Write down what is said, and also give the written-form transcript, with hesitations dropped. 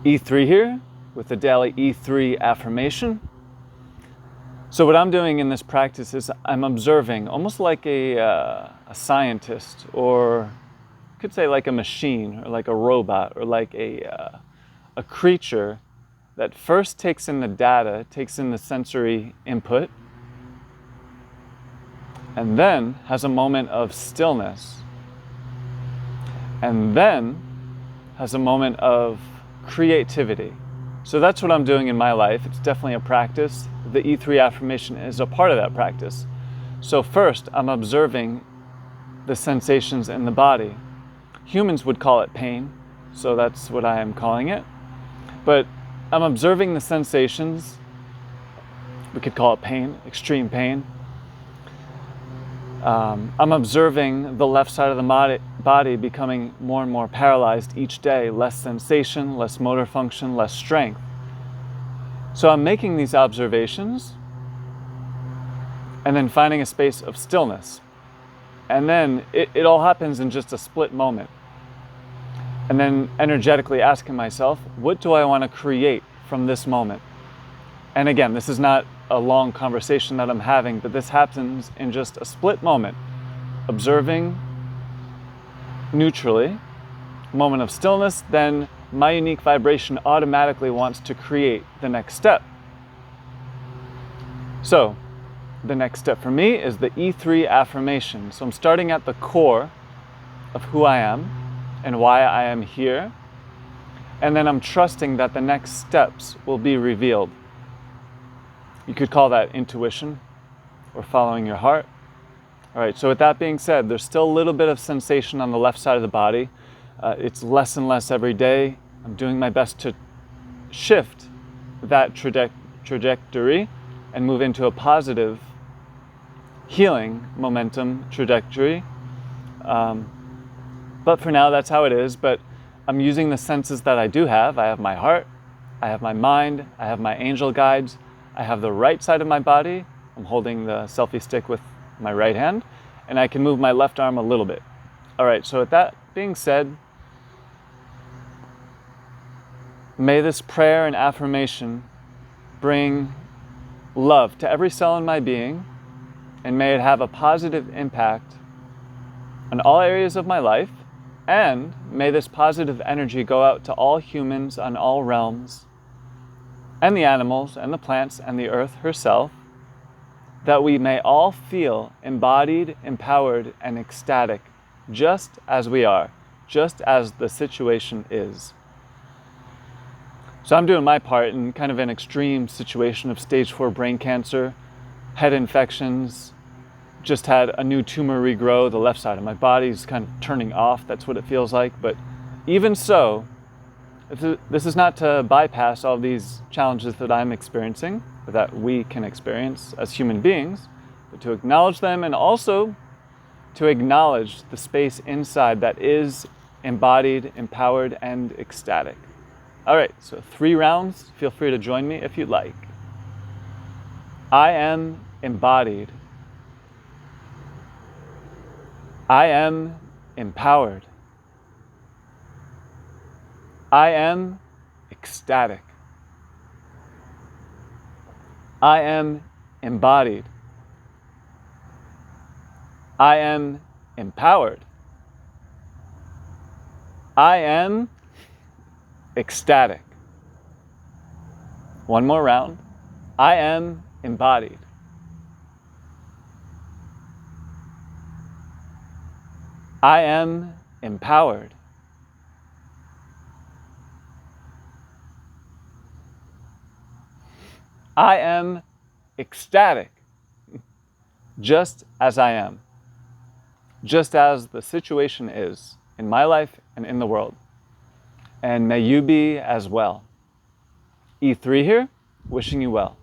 E3 here with the daily E3 affirmation. So what I'm doing in this practice is I'm observing almost like a scientist, or you could say like a machine or like a robot or like a creature that first takes in the data, takes in the sensory input, and then has a moment of stillness, and then has a moment of creativity. So that's what I'm doing in my life. It's definitely a practice. The E3 affirmation is a part of that practice. So first, I'm observing the sensations in the body. Humans would call it pain, so that's what I am calling it. But I'm observing the sensations. We could call it pain, extreme pain. I'm observing the left side of the body becoming more and more paralyzed each day, less sensation, less motor function, less strength. So I'm making these observations and then finding a space of stillness. And then it all happens in just a split moment. And then energetically asking myself, what do I want to create from this moment? And again, this is not a long conversation that I'm having, but this happens in just a split moment. Observing neutrally, moment of stillness, then my unique vibration automatically wants to create the next step. So, the next step for me is the E3 affirmation. So I'm starting at the core of who I am and why I am here. And then I'm trusting that the next steps will be revealed. You could call that intuition or following your heart. All right, so with that being said, there's still a little bit of sensation on the left side of the body. It's less and less every day. I'm doing my best to shift that trajectory and move into a positive healing momentum trajectory. But for now, that's how it is. But I'm using the senses that I do have. I have my heart, I have my mind, I have my angel guides, I have the right side of my body. I'm holding the selfie stick with my right hand, and I can move my left arm a little bit. All right, so with that being said, may this prayer and affirmation bring love to every cell in my being, and may it have a positive impact on all areas of my life, and may this positive energy go out to all humans on all realms, and the animals and the plants and the earth herself, that we may all feel embodied, empowered, and ecstatic, just as we are, just as the situation is. So I'm doing my part in kind of an extreme situation of stage 4 brain cancer, head infections, just had a new tumor regrow. The left side of my body is kind of turning off. That's what it feels like. But even so, this is not to bypass all these challenges that I'm experiencing, or that we can experience as human beings, but to acknowledge them, and also to acknowledge the space inside that is embodied, empowered, and ecstatic. All right, so 3 rounds. Feel free to join me if you'd like. I am embodied. I am empowered. I am ecstatic. I am embodied. I am empowered. I am ecstatic. One more round. I am embodied. I am empowered. I am ecstatic, just as I am, just as the situation is in my life and in the world. And may you be as well. E3 here, wishing you well.